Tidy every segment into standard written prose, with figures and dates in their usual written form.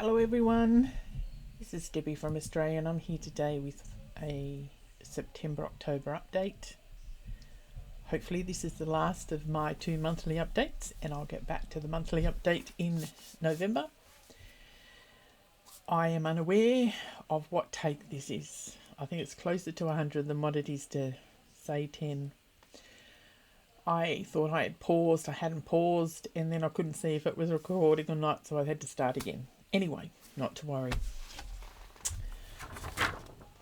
Hello everyone, this is Debbie from Australia and I'm here today with a September-October update. Hopefully this is the last of my 2 monthly updates and I'll get back to the monthly update in November. I am unaware of what take this is. I think it's closer to 100 than what it is to say 10. I thought I had paused, I hadn't paused, and then I couldn't see if it was recording or not, so I had to start again. Anyway, not to worry.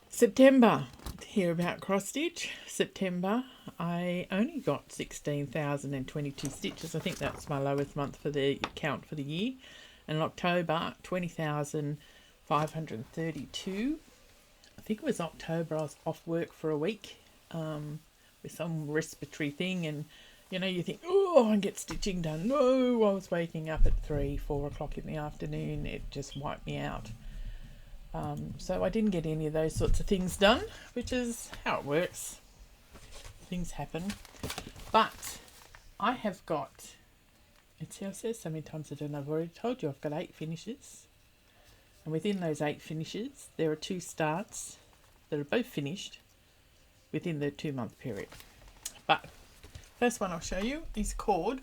September, hear about cross stitch. September, I only got 16,022 stitches. I think that's my lowest month for the count for the year. And in October, 20,532. I think it was October, I was off work for a week. With some respiratory thing, and you think, oh, I get stitching done. No, I was waking up at 3-4 o'clock in the afternoon. It just wiped me out. So I didn't get any of those sorts of things done, which is how it works. Things happen. But I have got, it's how it says so many times I don't know, I've already told you I've got 8 finishes. And within those 8 finishes, there are 2 starts that are both finished within the 2-month period. But first one I'll show you is called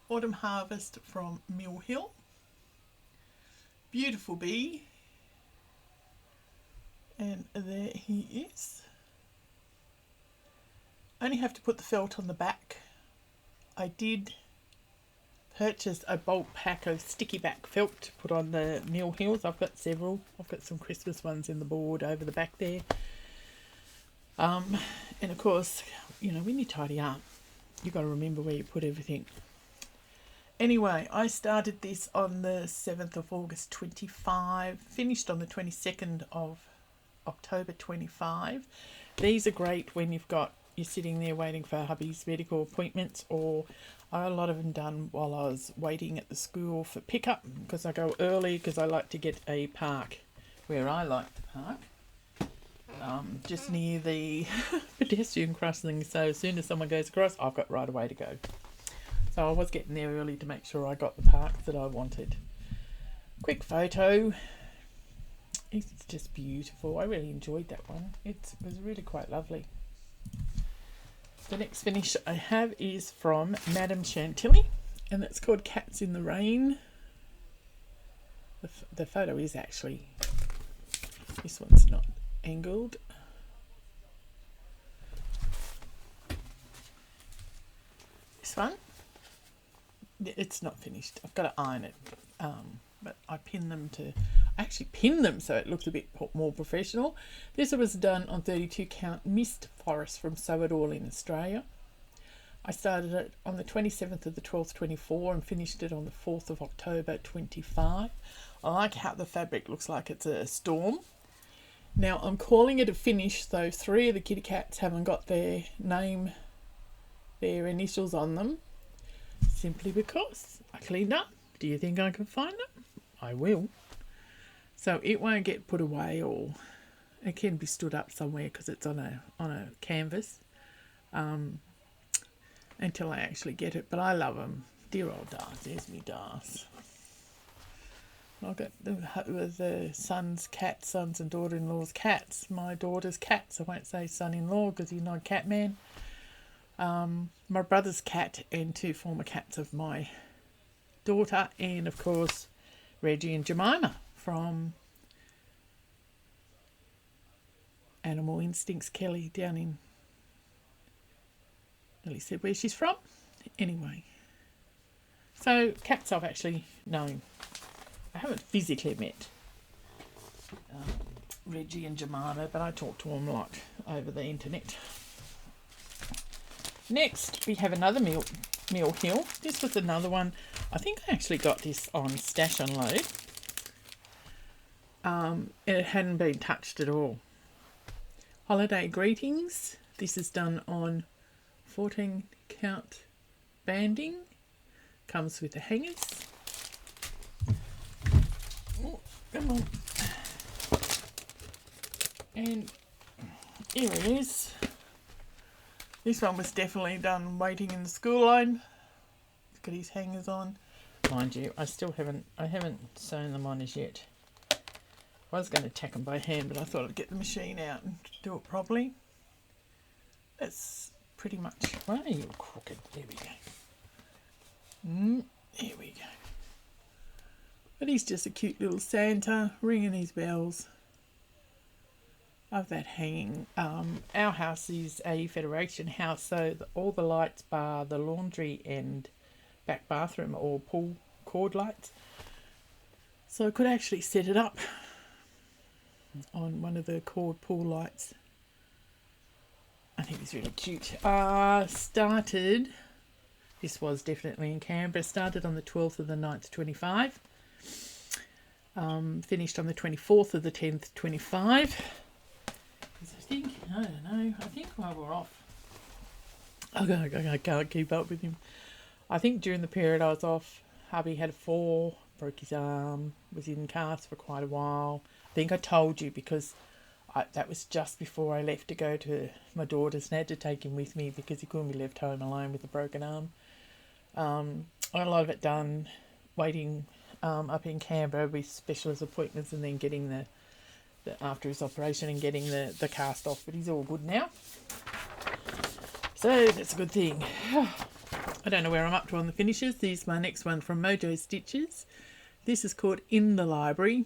Autumn Harvest from Mill Hill. Beautiful bee. And there he is. Only have to put the felt on the back. I did purchase a bulk pack of sticky back felt to put on the Mill Hills. I've got several. I've got some Christmas ones in the board over the back there. And of course, when you tidy up, you've got to remember where you put everything. Anyway, I started this on the 7th of August 25, finished on the 22nd of October 25. These are great when you're sitting there waiting for hubby's medical appointments, or I got a lot of them done while I was waiting at the school for pickup, because I go early because I like to get a park where I like to park. Just near the pedestrian crossing, so as soon as someone goes across, I've got right away to go. So I was getting there early to make sure I got the park that I wanted. Quick photo. It's just beautiful. I really enjoyed that one. It was really quite lovely. The next finish I have is from Madame Chantilly, and it's called Cats in the Rain. The photo is actually, this one's not angled. This one, it's not finished. I've got to iron it, but I actually pin them so it looks a bit more professional. This was done on 32 count Mist Forest from SewItAll in Australia. I started it on the 27th of the 12th 24 and finished it on the 4th of October 25. I like how the fabric looks like it's a storm. Now I'm calling it a finish, though 3 of the kitty cats haven't got their initials on them, simply because I cleaned up. Do you think I can find them? I will. So it won't get put away, or it can be stood up somewhere because it's on a canvas until I actually get it. But I love them. Dear old Darth. There's me Darth. I've got the sons and daughter-in-law's cats. My daughter's cats. I won't say son-in-law because he's not a cat man. My brother's cat and 2 former cats of my daughter, and of course Reggie and Jemima from Animal Instincts Kelly down in, nearly said where she's from. Anyway, so cats I've actually known. I haven't physically met Reggie and Jemima, but I talk to them a lot over the internet. Next, we have another Mill Hill. This was another one. I think I actually got this on Stash Unload. And it hadn't been touched at all. Holiday Greetings. This is done on 14 count banding. Comes with the hangers. Oh, come on. And here it is. This one was definitely done waiting in the school line. He's got his hangers on. mind you. I haven't sewn them on as yet. I was going to tack them by hand, but I thought I'd get the machine out and do it properly. That's pretty much... Why are you crooked? There we go. There we go. But he's just a cute little Santa, ringing his bells. Of that hanging. Our house is a Federation house, so all the lights bar the laundry and back bathroom are all pull cord lights. So I could actually set it up on one of the cord pull lights. I think it's really cute. This was definitely in Canberra, started on the 12th of the 9th, 25. Finished on the 24th of the 10th, 25. I think while we're off, I can't keep up with him. I think during the period I was off, hubby had a fall, broke his arm, was in cast for quite a while. I think I told you because that was just before I left to go to my daughter's and I had to take him with me because he couldn't be left home alone with a broken arm. I got a lot of it done waiting up in Canberra with specialist appointments and then getting the after his operation and getting the cast off, but he's all good now, so that's a good thing. I don't know where I'm up to on the finishes. This is my next one from Mojo Stitches. This is called In the Library.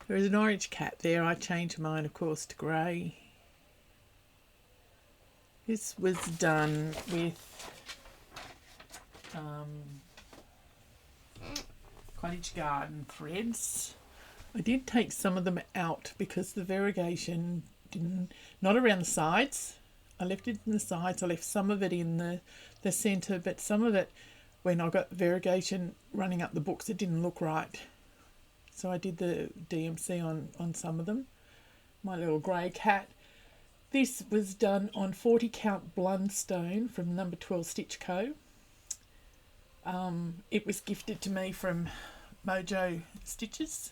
There is an orange cat there. I changed mine, of course, to grey. This was done with cottage garden threads. I did take some of them out because the variegation not around the sides. I left it in the sides. I left some of it in the centre, but some of it, when I got variegation running up the books, it didn't look right. So I did the DMC on some of them. My little grey cat. This was done on 40 count Blundstone from number 12 Stitch Co. It was gifted to me from Mojo Stitches.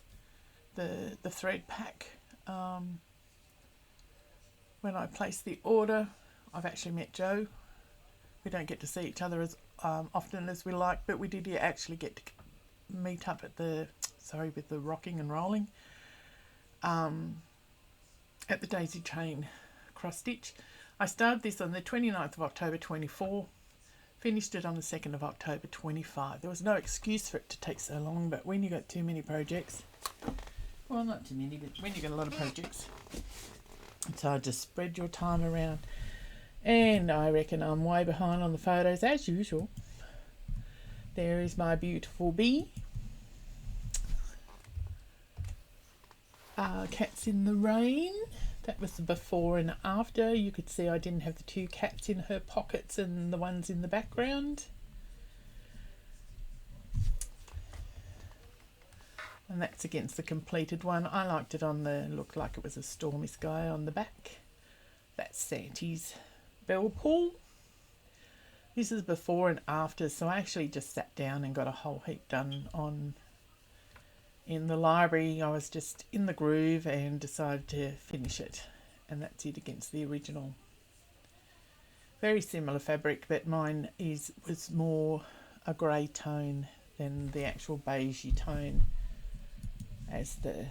The thread pack. When I placed the order, I've actually met Joe. We don't get to see each other as often as we like, but we did actually get to meet up at with the rocking and rolling at the Daisy Chain cross stitch. I started this on the 29th of October 24, finished it on the 2nd of October 25. There was no excuse for it to take so long, but when you got too many projects, well, not too many, but when you got a lot of projects, it's hard to spread your time around. And I reckon I'm way behind on the photos as usual. There is my beautiful bee. Cats in the rain. That was the before and after. You could see I didn't have the two cats in her pockets and the ones in the background. And that's against the completed one. I liked it on looked like it was a stormy sky on the back. That's Santy's bell pull. This is before and after, so I actually just sat down and got a whole heap done in the library. I was just in the groove and decided to finish it, and that's it against the original. Very similar fabric, but mine was more a grey tone than the actual beigey tone as the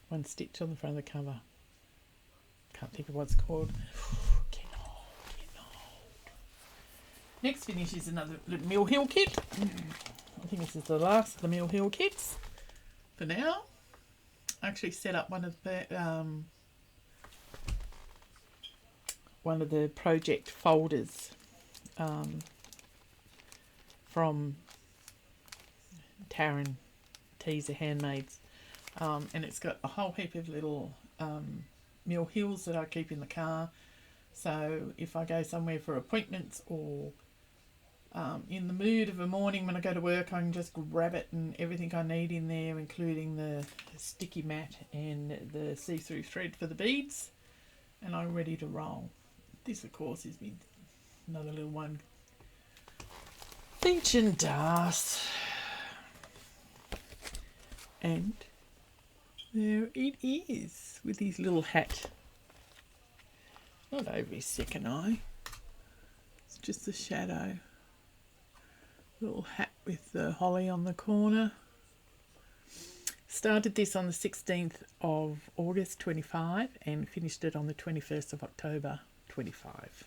one stitch on the front of the cover. Can't think of what it's called. Getting old. Next finish is another little Mill Hill kit. I think this is the last of the Mill Hill kits for now. I actually set up one of the project folders from Taryn Teaser Handmaids, and it's got a whole heap of little Mill Hills that I keep in the car, so if I go somewhere for appointments or in the mood of a morning when I go to work, I can just grab it and everything I need in there, including the sticky mat and the see-through thread for the beads, and I'm ready to roll. This, of course, is another little one. Beach and Dust. And there it is with his little hat. Not over his second eye. It's just the shadow. Little hat with the holly on the corner. Started this on the 16th of August 25 and finished it on the 21st of October 25.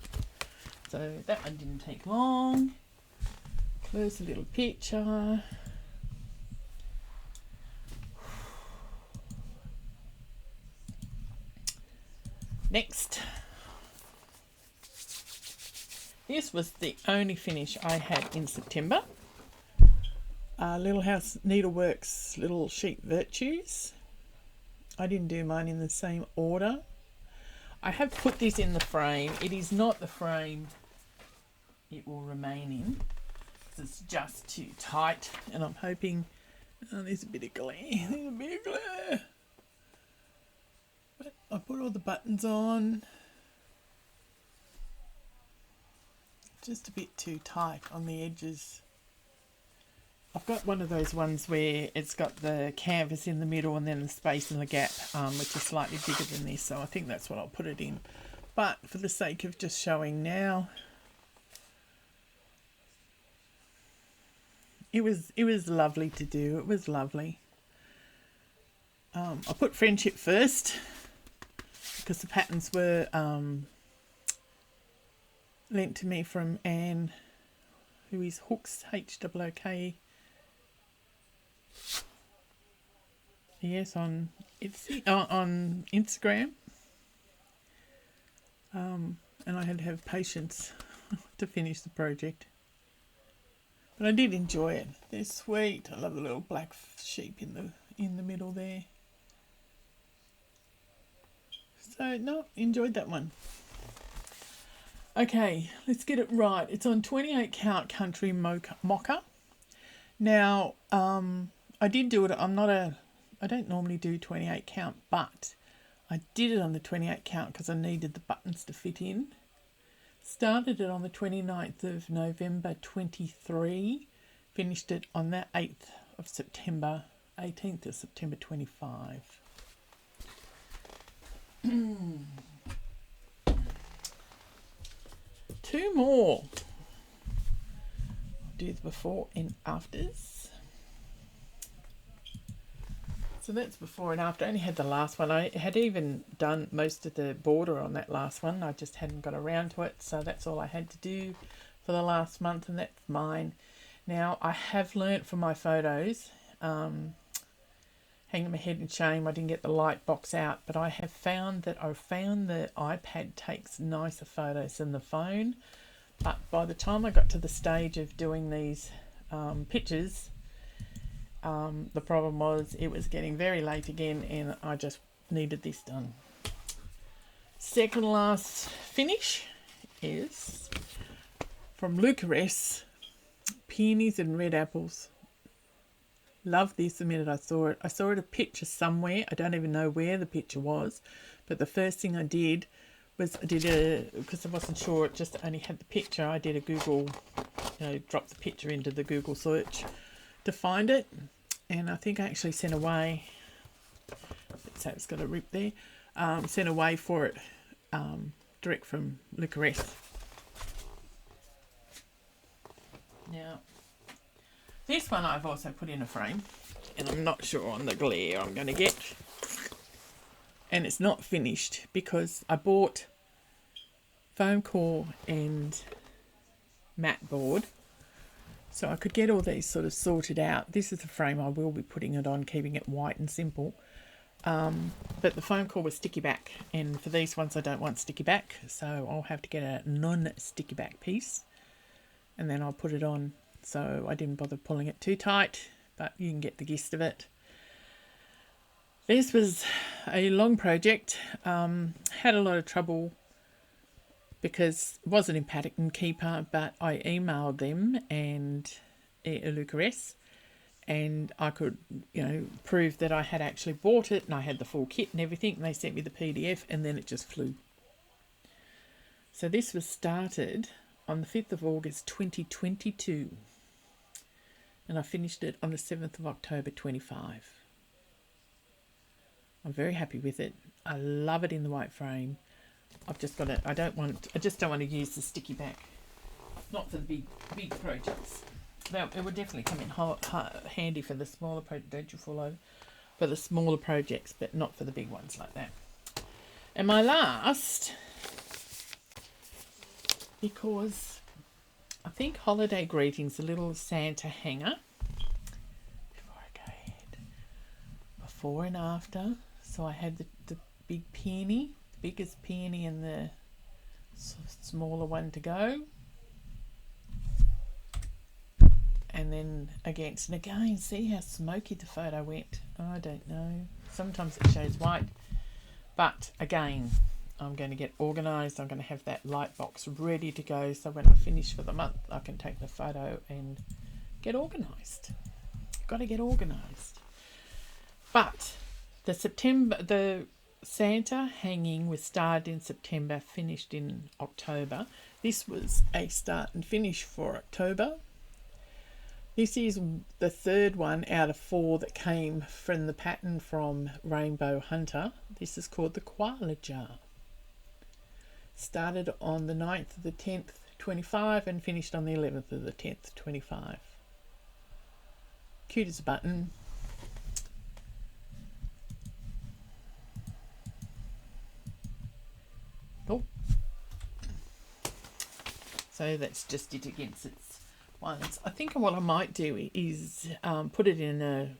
So that one didn't take long. There's a little picture. Next. This was the only finish I had in September. Little House Needleworks Little Sheep Virtues. I didn't do mine in the same order. I have put this in the frame. It is not the frame it will remain in. It's just too tight, and I'm hoping there's a bit of glare. There's a bit of glare. But I put all the buttons on. Just a bit too tight on the edges. I've got one of those ones where it's got the canvas in the middle and then the space in the gap, which is slightly bigger than this, so I think that's what I'll put it in. But for the sake of just showing now, it was lovely to do. It was lovely. I put Friendship first because the patterns were lent to me from Anne, who is Hooks, H-O-O-K. Yes, on Instagram. And I had to have patience to finish the project. But I did enjoy it. They're sweet. I love the little black sheep in the middle there. So no, enjoyed that one. Okay, let's get it right. It's on 28 count country Mocha. Now, I did do it. I don't normally do 28 count, but I did it on the 28 count because I needed the buttons to fit in. Started it on the 29th of November 23. Finished it on the 18th of September 25. Two more. I'll do the before and afters. So that's before and after. I only had the last one. I had even done most of the border on that last one. I just hadn't got around to it. So that's all I had to do for the last month, and that's mine. Now, I have learnt from my photos, hanging my head in shame I didn't get the light box out, but I have found that the iPad takes nicer photos than the phone. But by the time I got to the stage of doing these pictures, the problem was it was getting very late again and I just needed this done. Second last finish is from Lucas, Peonies and Red Apples. Love this the minute I saw it. I saw it a picture somewhere. I don't even know where the picture was, but the first thing I did was because I wasn't sure, it just only had the picture, I did a Google, dropped the picture into the Google search to find it, and I think I actually sent away, let's say it's got a rip there, sent away for it direct from Lucas. Now, this one I've also put in a frame, and I'm not sure on the glare I'm going to get, and it's not finished because I bought foam core and mat board so I could get all these sort of sorted out. This is the frame I will be putting it on, keeping it white and simple, but the foam core was sticky back, and for these ones I don't want sticky back, so I'll have to get a non-sticky back piece and then I'll put it on. So I didn't bother pulling it too tight, but you can get the gist of it. This was a long project. Had a lot of trouble because it wasn't in Pattern Keeper, but I emailed them and Lucas, and I could, prove that I had actually bought it and I had the full kit and everything, and they sent me the PDF, and then it just flew. So this was started on the 5th of August 2022, and I finished it on the 7th of October 25. I'm very happy with it. I love it in the white frame. I've just got it. I just don't want to use the sticky back Not for the big projects. Now, it would definitely come in handy for the smaller projects. Don't you fall over? For the smaller projects, but not for the big ones like that. And my last, because I think Holiday Greetings, a little Santa hanger. Before I go ahead, before and after. So I had the big peony, biggest peony, and the smaller one to go. And then against, and again, see how smoky the photo went. I don't know. Sometimes it shows white. But again, I'm going to get organised. I'm going to have that light box ready to go. So when I finish for the month, I can take the photo and get organised. Got to get organised. But the Santa hanging was started in September, finished in October. This was a start and finish for October. This is the third one out of 4 that came from the pattern from Rainbow Hunter. This is called the Koala jar. Started on the 9th of the 10th, 25, and finished on the 11th of the 10th, 25. Cute as a button. Oh. So that's just it against its ones. I think what I might do is put it in a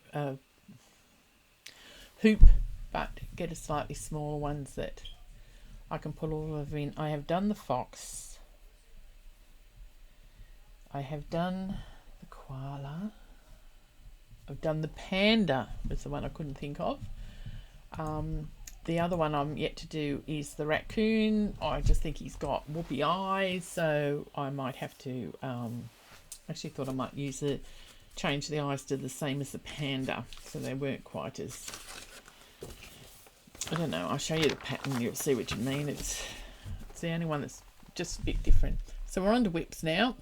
hoop, but get a slightly smaller ones that I can put all of them in. I have done the fox. I have done the koala. I've done the panda, was the one I couldn't think of. The other one I'm yet to do is the raccoon. I just think he's got whoopee eyes, so I might have to actually thought I might change the eyes to the same as the panda, so they weren't quite as, I don't know, I'll show you the pattern, you'll see what you mean. It's the only one that's just a bit different. So we're on to whips now.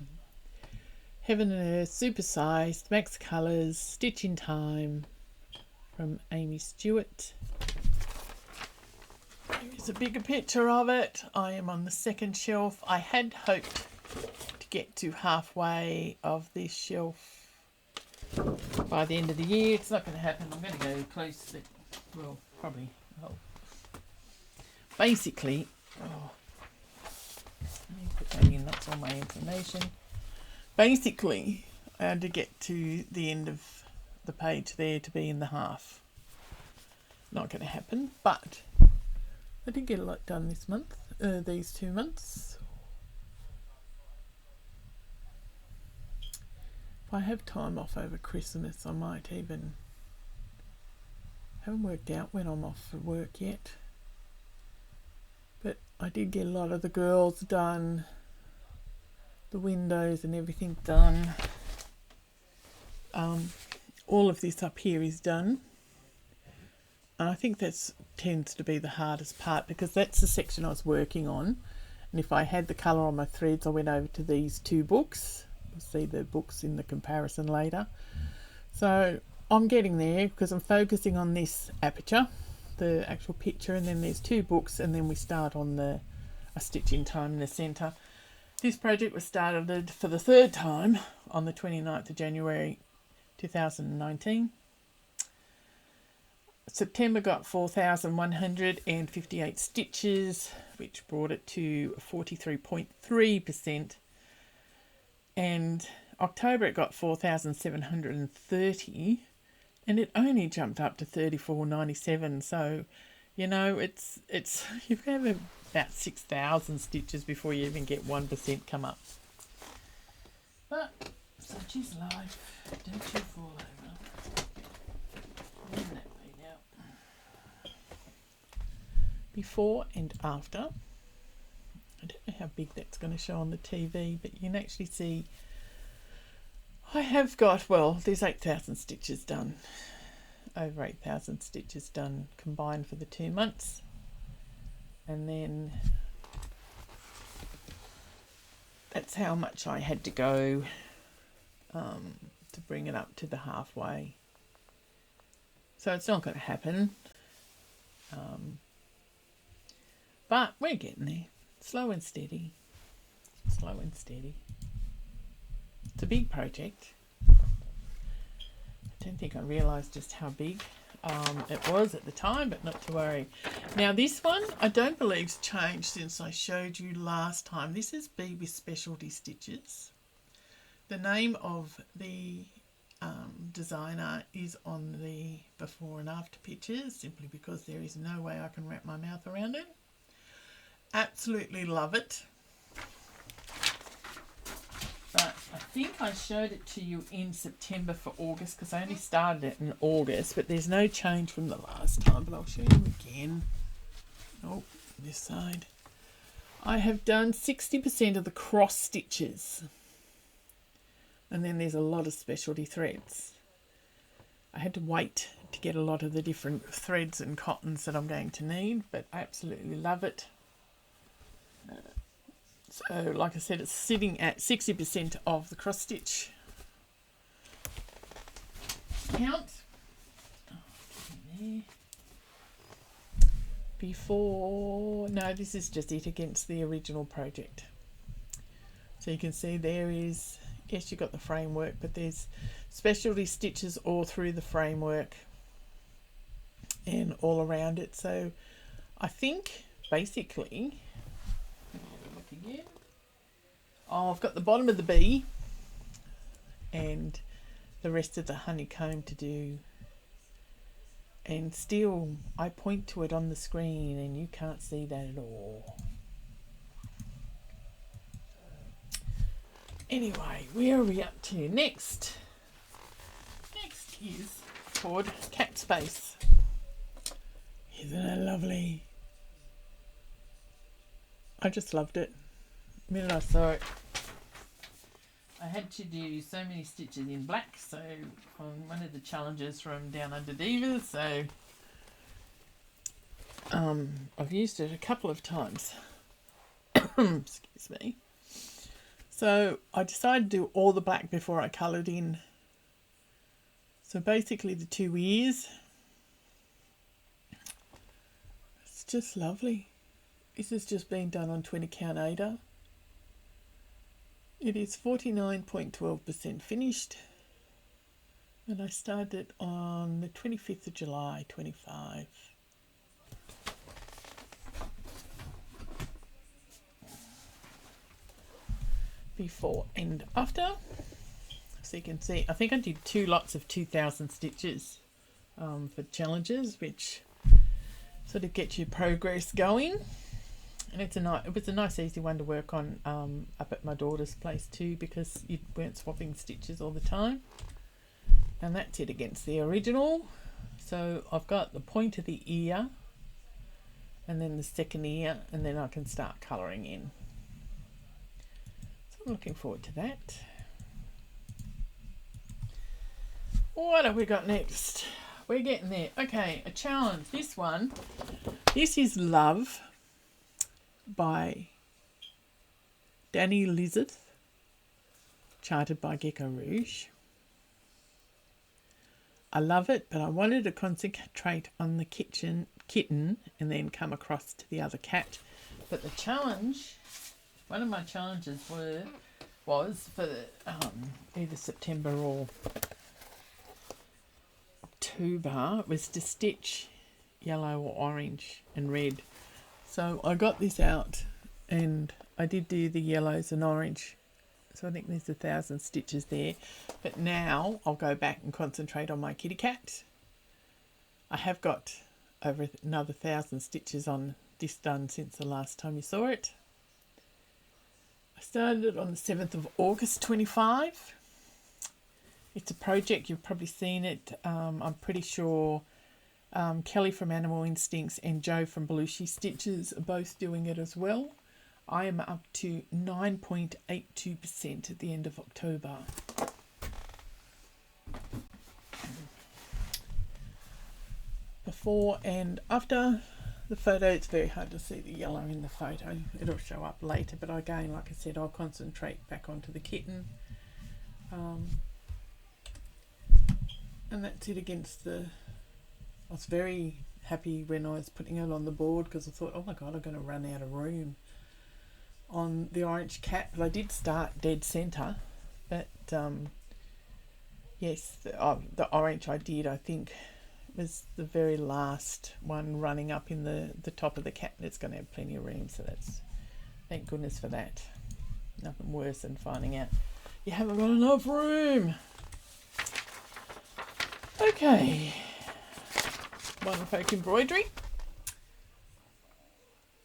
Heaven and Earth, super sized, max colours, stitch in time from Aimee Stewart. Here's a bigger picture of it. I am on the second shelf. I had hoped get to halfway of this shelf by the end of the year. It's not going to happen. I'm going to go close, but well, probably. Oh. Basically, let me put that in. That's all my information. Basically, I had to get to the end of the page there to be in the half. Not going to happen, but I did get a lot done this month. These 2 months. If I have time off over Christmas, I might even, haven't worked out when I'm off for work yet, but I did get a lot of the girls done, the windows and everything done. All of this up here is done, and I think that tends to be the hardest part, because that's the section I was working on, and if I had the colour on my threads, I went over to these 2 books. See the books in the comparison later. So I'm getting there because I'm focusing on this aperture, the actual picture, and then there's 2 books, and then we start on a stitch in time in the centre. This project was started for the 3rd time on the 29th of January 2019. September got 4,158 stitches, which brought it to 43.3%. And October it got 4,730, and it only jumped up to 34.97. So, you know, it's you have about 6,000 stitches before you even get 1% come up. But such is life. Don't you fall over. And that way now. Before and after. I don't know how big that's going to show on the TV, but you can actually see I have got, well, there's 8,000 stitches done. Over 8,000 stitches done combined for the 2 months. And then that's how much I had to go to bring it up to the halfway. So it's not going to happen. But we're getting there. Slow and steady. Slow and steady. It's a big project. I don't think I realised just how big it was at the time, but not to worry. Now this one I don't believe's changed since I showed you last time. This is Be with Specialty Stitches. The name of the designer is on the before and after pictures, simply because there is no way I can wrap my mouth around it. Absolutely love it. But I think I showed it to you in September for August, because I only started it in August, but there's no change from the last time, but I'll show you again. Oh, this side. I have done 60% of the cross stitches, and then there's a lot of specialty threads. I had to wait to get a lot of the different threads and cottons that I'm going to need, but I absolutely love it. So, like I said, it's sitting at 60% of the cross stitch count. Before, no, this is just it against the original project. So you can see there is, yes, you've got the framework, but there's specialty stitches all through the framework and all around it. So I think basically, again. Oh, I've got the bottom of the bee and the rest of the honeycomb to do, and still I point to it on the screen and you can't see that at all. Anyway, where are we up to next? Next is called Cat Space. Isn't it lovely? I just loved it. The minute I saw it, I had to do so many stitches in black, so on one of the challenges from Down Under Divas, so I've used it a couple of times. Excuse me. So I decided to do all the black before I coloured in. So basically the 2 ears. It's just lovely. This has just been done on 20 count Aida. It is 49.12% finished, and I started on the 25th of July 25. Before and after. So you can see, I think I did 2 lots of 2,000 stitches for challenges, which sort of gets your progress going. And it was a nice easy one to work on up at my daughter's place too, because you weren't swapping stitches all the time. And that's it against the original. So I've got the point of the ear and then the second ear, and then I can start colouring in. So I'm looking forward to that. What have we got next? We're getting there. Okay, a challenge. This is Love by Danny Lizard, charted by Gecko Rouge. I love it, but I wanted to concentrate on the kitten and then come across to the other cat. But the challenge, one of my challenges was for either September or October, was to stitch yellow or orange and red. So I got this out and I did do the yellows and orange. So I think there's 1,000 stitches there. But now I'll go back and concentrate on my kitty cat. I have got over another 1,000 stitches on this done since the last time you saw it. I started it on the 7th of August 25. It's a project, you've probably seen it. I'm pretty sure Kelly from Animal Instincts and Joe from Belushi Stitches are both doing it as well. I am up to 9.82% at the end of October. Before and after the photo, it's very hard to see the yellow in the photo. It'll show up later, but again, like I said, I'll concentrate back onto the kitten. And that's it against the... I was very happy when I was putting it on the board, because I thought, oh my god, I'm going to run out of room on the orange cat. But I did start dead centre, but yes, the orange I did, I think, was the very last one running up in the top of the cabinet. It's going to have plenty of room, so that's, thank goodness for that. Nothing worse than finding out you haven't got enough room. Okay, one folk embroidery,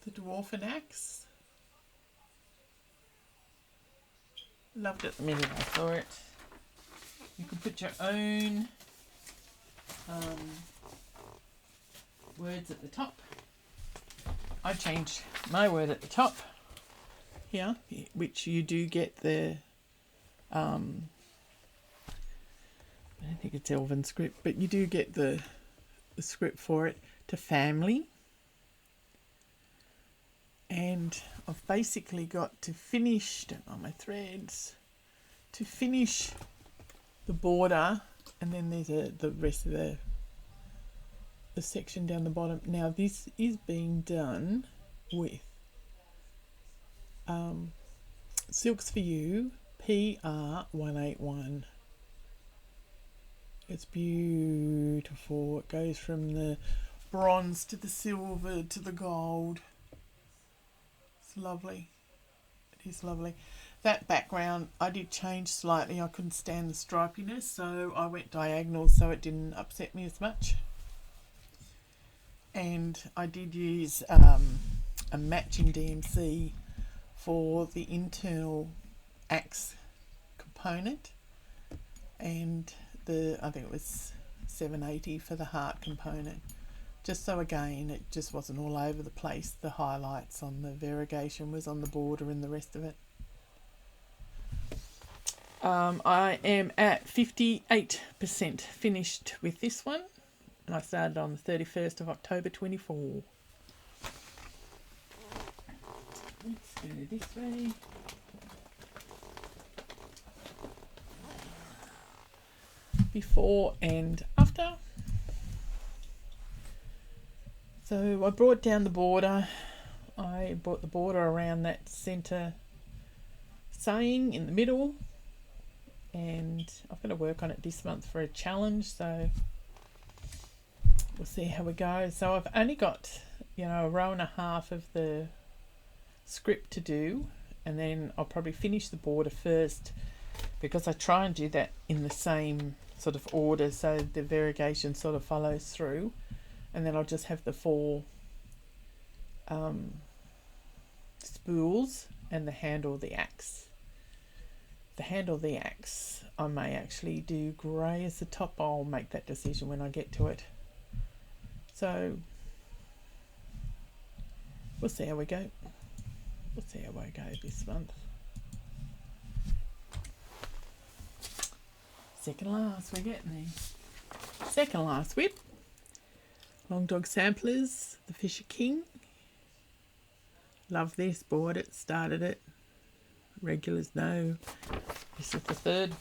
the Dwarven axe. Loved it the minute I saw it. You can put your own words at the top. I changed my word at the top here, which you do get the I don't think it's Elven script, but you do get the script for it, to family. And I've basically got to finish, don't know my threads, to finish the border, and then there's the rest of the section down the bottom. Now this is being done with Silks for You PR181. It's beautiful. It goes from the bronze to the silver to the gold. It's lovely. It is lovely. That background I did change slightly. I couldn't stand the stripiness, so I went diagonal so it didn't upset me as much. And I did use a matching DMC for the internal axe component, and I think it was 780 for the heart component, just so again it just wasn't all over the place. The highlights on the variegation was on the border and the rest of it. I am at 58% finished with this one, and I started on the 31st of October 24. Let's go this way. Before and after. So I brought down the border. I brought the border around that centre saying in the middle, and I'm going to work on it this month for a challenge, so we'll see how we go. So I've only got, you know, a row and a half of the script to do, and then I'll probably finish the border first, because I try and do that in the same sort of order so the variegation sort of follows through, and then I'll just have the 4 spools and the handle of the axe. The handle of the axe I may actually do grey as the top. I'll make that decision when I get to it. So we'll see how we go. We'll see how I go this month. Second last, we're getting there. Second last whip. Long Dog Samplers, the Fisher King. Love this, bought it, started it. Regulars know this is the third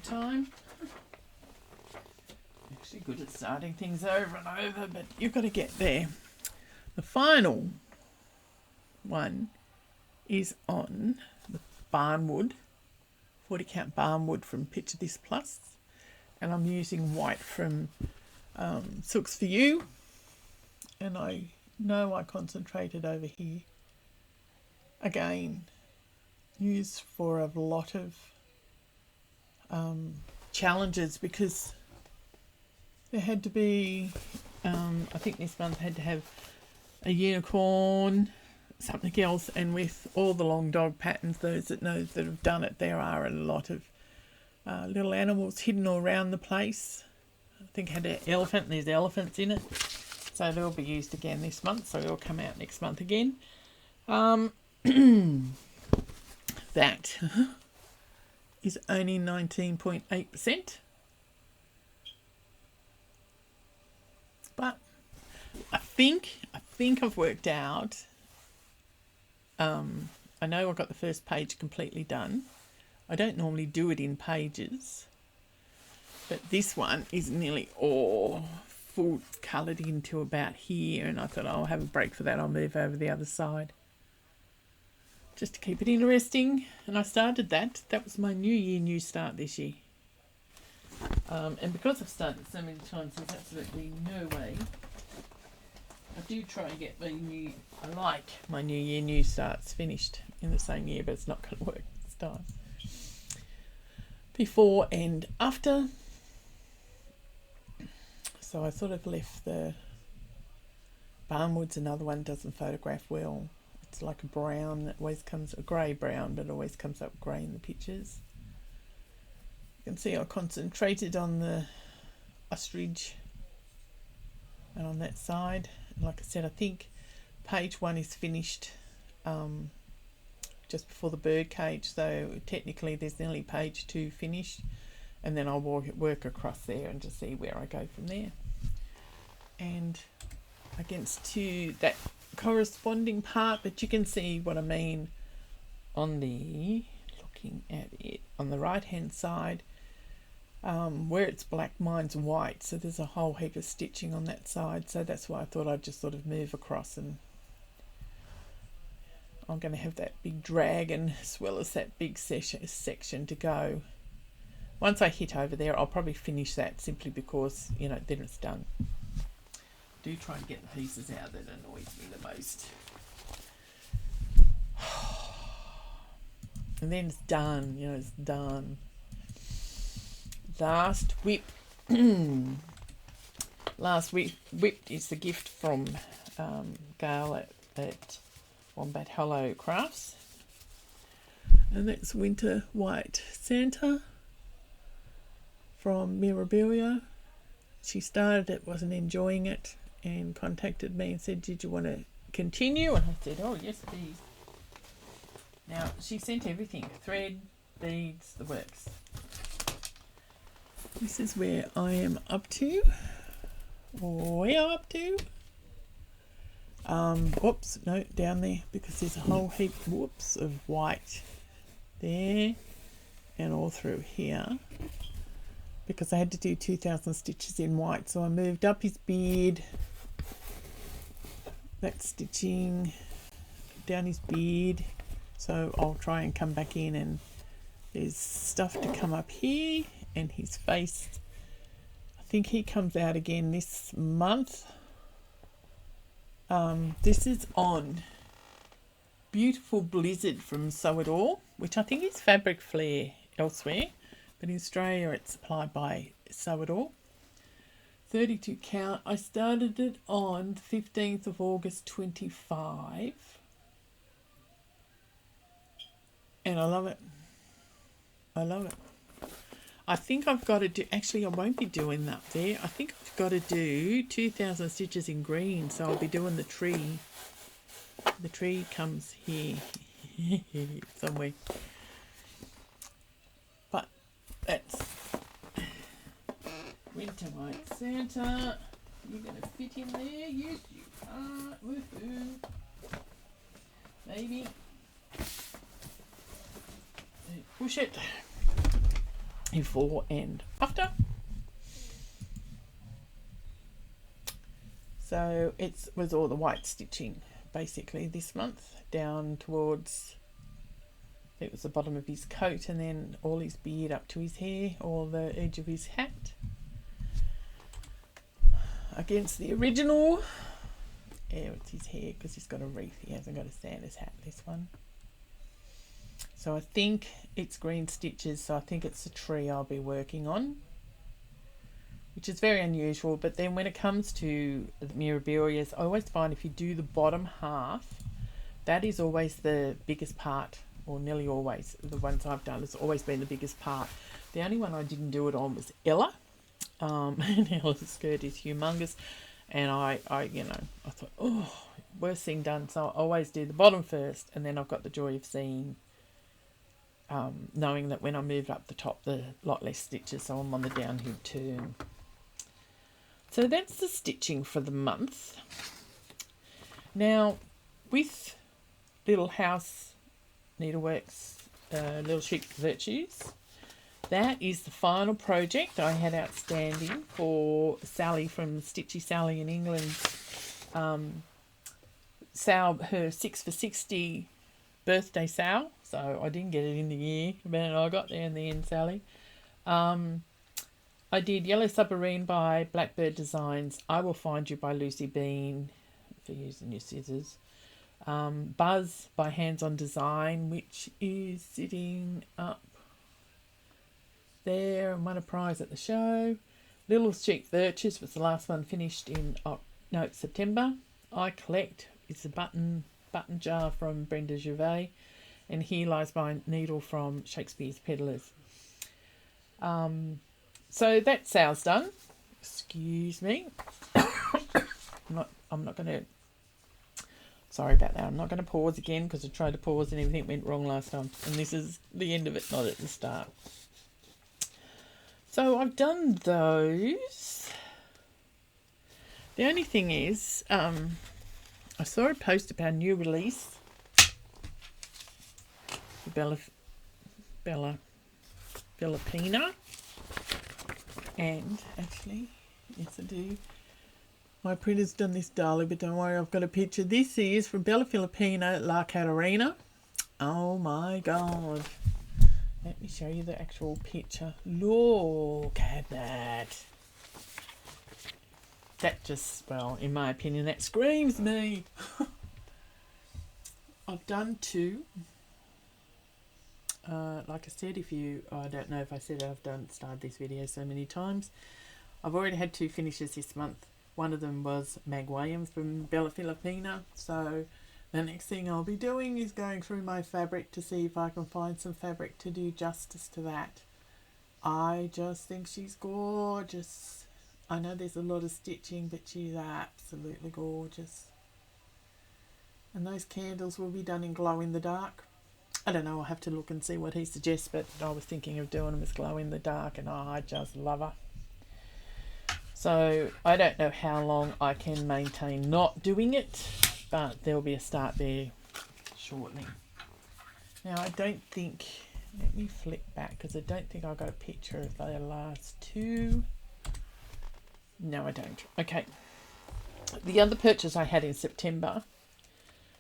time. Actually good at starting things over and over, but you've got to get there. The final one is on the Barnwood, 40 count Barnwood from Picture This Plus, and I'm using white from Silks for You, and I know I concentrated over here. Again, used for a lot of challenges, because there had to be, I think this month had to have a unicorn, something else, and with all the long dog patterns, those that know that have done it, there are a lot of little animals hidden all around the place. I think I had an elephant, and there's elephants in it, so they'll be used again this month, so they'll come out next month again. That is only 19.8%, but I think I've worked out. I know I got the first page completely done. I don't normally do it in pages, but this one is nearly all full coloured into about here, and I thought I'll have a break for that. I'll move over the other side. just to keep it interesting. And I started that. That was my New Year, new start this year. And because I've started so many times, there's absolutely no way. I do try and get I like my New Year, new starts finished in the same year, but it's not going to work this time. Before and after. So I sort of left the Barnwood's another one, doesn't photograph well. It's like a brown that always comes, a grey brown, but it always comes up grey in the pictures. You can see I concentrated on the ostrich and on that side. And like I said, I think page 1 is finished just before the bird cage, so technically there's nearly page 2 finished, and then I'll work across there and just see where I go from there. And against to that corresponding part, but you can see what I mean on the, looking at it on the right hand side, where it's black, mine's white, so there's a whole heap of stitching on that side, so that's why I thought I'd just sort of move across, and I'm going to have that big dragon as well as that big section to go. Once I hit over there, I'll probably finish that simply because, you know, then it's done. Do try and get the pieces out that annoys me the most. And then it's done, you know, it's done. Last whip. Last whip is the gift from Gail at Wombat Hollow Crafts. And that's Winter White Santa from Mirabilia. She started it, wasn't enjoying it, and contacted me and said, did you want to continue? And I said, oh yes please. Now she sent everything, thread, beads, the works. This is where I am up to, or we are up to. Whoops, no, down there, because there's a whole heap, whoops, of white there and all through here, because I had to do 2,000 stitches in white, so I moved up his beard, that stitching down his beard, so I'll try and come back in, and there's stuff to come up here, and his face, I think he comes out again this month. This is on Beautiful Blizzard from SewItAll, which I think is Fabric Flare elsewhere, but in Australia it's supplied by SewItAll. 32 count. I started it on the 15th of August 25, and I love it. I love it. I think I've got to do, actually I won't be doing that there. I think I've got to do 2,000 stitches in green, so I'll be doing the tree. The tree comes here somewhere. But that's Winter White Santa. You're going to fit in there? Yes, you are. Woohoo. Maybe. Push it. Before and after. So it was all the white stitching basically this month, down towards, it was the bottom of his coat, and then all his beard up to his hair, all the edge of his hat. Against the original, yeah, it's his hair because he's got a wreath, he hasn't got a Santa's hat, this one. So I think it's green stitches, so I think it's a tree I'll be working on, which is very unusual. But then when it comes to the Mirabilias, I always find if you do the bottom half, that is always the biggest part, or nearly always. The ones I've done has always been the biggest part. The only one I didn't do it on was Ella. And Ella's skirt is humongous, and I thought, oh, worst thing done. So I always do the bottom first, and then I've got the joy of seeing, knowing that when I move up the top, the lot less stitches, so I'm on the downhill turn. So that's the stitching for the month. Now, with Little House Needleworks, Little Chic Virtues, that is the final project I had outstanding for Sally from Stitchy Sally in England. Her 6 for 60 birthday sale, so I didn't get it in the year, but I got there in the end, Sally. I did Yellow Submarine by Blackbird Designs, I Will Find You by Lucy Bean, for using your scissors. Buzz by Hands On Design, which is sitting up there and won a prize at the show. Little Cheap Virtues was the last one, finished in September. I Collect is a button jar from Brenda Gervais, and Here Lies My Needle from Shakespeare's Peddlers. So that sale's done. Excuse me. I'm not going to. Sorry about that. I'm not going to pause again because I tried to pause and everything went wrong last time. And this is the end of it, not at the start. So I've done those. The only thing is, I saw a post about a new release. Filipina. And actually, yes I do. My printer's done this, darling, but don't worry, I've got a picture. This is from Bella Filipina, La Catarina. Oh my God. Let me show you the actual picture. Look at that. That just, well, in my opinion, that screams me. I've done two. Like I said, I don't know if I said I've started this video so many times. I've already had 2 finishes this month. One of them was Mag Williams from Bella Filipina. So the next thing I'll be doing is going through my fabric to see if I can find some fabric to do justice to that. I just think she's gorgeous. I know there's a lot of stitching, but she's absolutely gorgeous. And those candles will be done in glow in the dark. I don't know, I'll have to look and see what he suggests, but I was thinking of doing them as glow in the dark, and I just love her. So I don't know how long I can maintain not doing it, but there'll be a start there shortly. Now I don't think, let me flip back because I don't think I got a picture of the last 2. No, I don't. Okay. The other purchase I had in September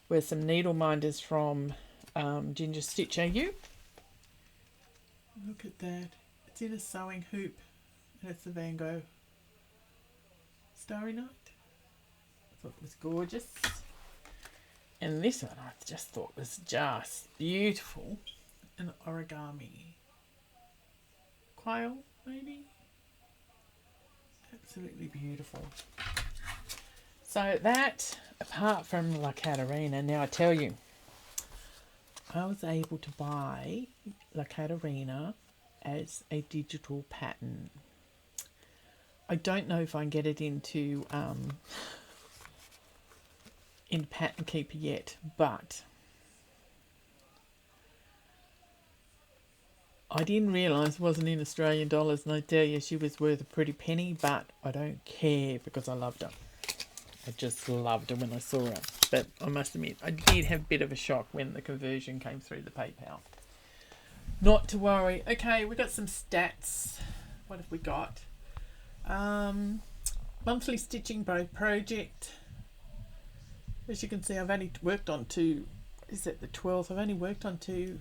were some needle minders from Ginger Stitch AU. Look at that. It's in a sewing hoop, and it's the Van Gogh Starry Night. I thought it was gorgeous. And this one I just thought was just beautiful. An origami quail, maybe? Absolutely beautiful. So that, apart from La Catarina, now I tell you, I was able to buy La Catarina as a digital pattern. I don't know if I can get it into in Pattern Keeper yet, but I didn't realise it wasn't in Australian dollars, and I tell you, she was worth a pretty penny, but I don't care because I loved her. I just loved her when I saw her. But I must admit, I did have a bit of a shock when the conversion came through the PayPal. Not to worry. Okay, we've got some stats. What have we got? Monthly stitching by project. As you can see, I've only worked on 2. Is it the 12th? I've only worked on 2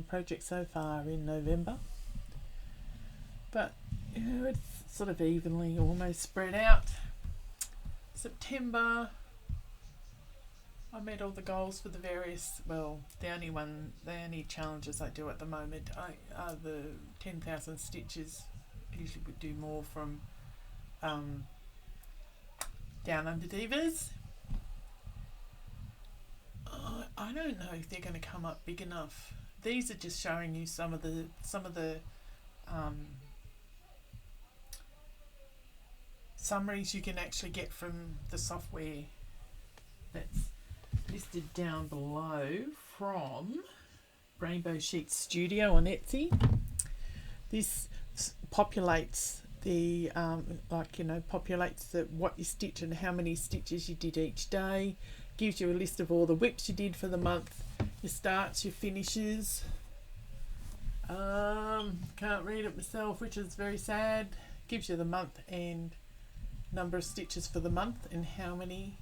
projects so far in November. But you know, it's sort of evenly almost spread out. September, I met all the goals for the various, well, the only challenges I do at the moment are the 10,000 stitches. Usually would do more from Down Under Divas. I don't know if they're going to come up big enough. These are just showing you some of the summaries you can actually get from the software that's listed down below from Rainbow Sheet Studio on Etsy. This populates the populates what you stitch and how many stitches you did each day. Gives you a list of all the whips you did for the month, your starts, your finishes. Can't read it myself, which is very sad. Gives you the month and number of stitches for the month and how many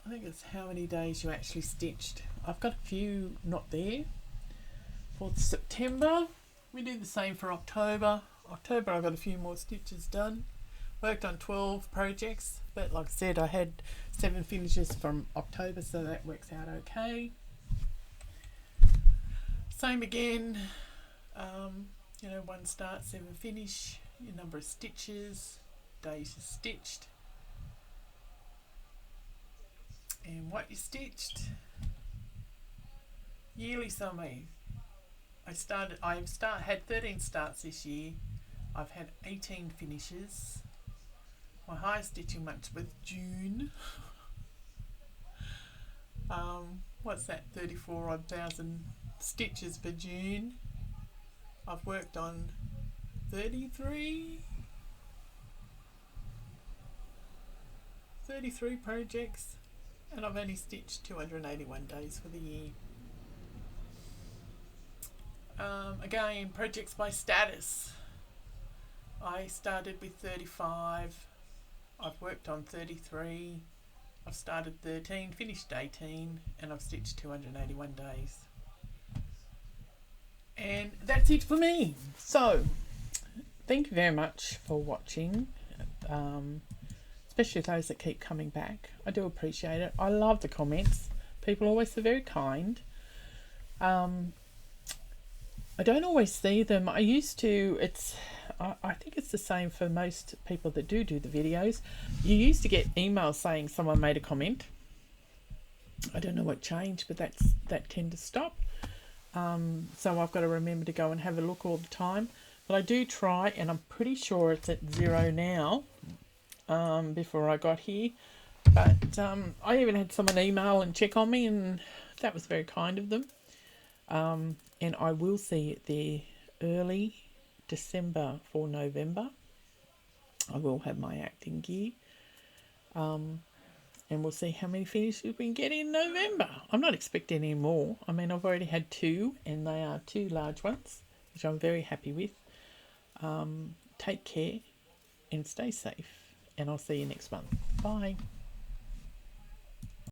I think it's how many days you actually stitched. I've got a few not there. 4th September. We do the same for October. October I got a few more stitches done. Worked on 12 projects, but like I said, I had 7 finishes from October, so that works out okay. Same again, you know, 1 start, 7 finish, your number of stitches, days you stitched, and what you stitched. Yearly summary. Had 13 starts this year. I've had 18 finishes. My highest stitching month was June. What's that? 34,000 stitches for June. I've worked on 33 projects, and I've only stitched 281 days for the year. Again, projects by status. I started with 35. I've worked on 33. I've started 13, finished 18, and I've stitched 281 days. And that's it for me. So, thank you very much for watching, especially those that keep coming back. I do appreciate it. I love the comments. People always are very kind. I don't always see them. I used to. I think it's the same for most people that do the videos. You used to get emails saying someone made a comment. I don't know what changed, but that tend to stop. So I've got to remember to go and have a look all the time. But I do try, and I'm pretty sure it's at 0 now, before I got here. But I even had someone email and check on me, and that was very kind of them. And I will see it there early December for November. I will have my acting gear. And we'll see how many finishes we can get in November. I'm not expecting any more. I mean, I've already had 2, and they are 2 large ones, which I'm very happy with. Take care and stay safe, and I'll see you next month. Bye.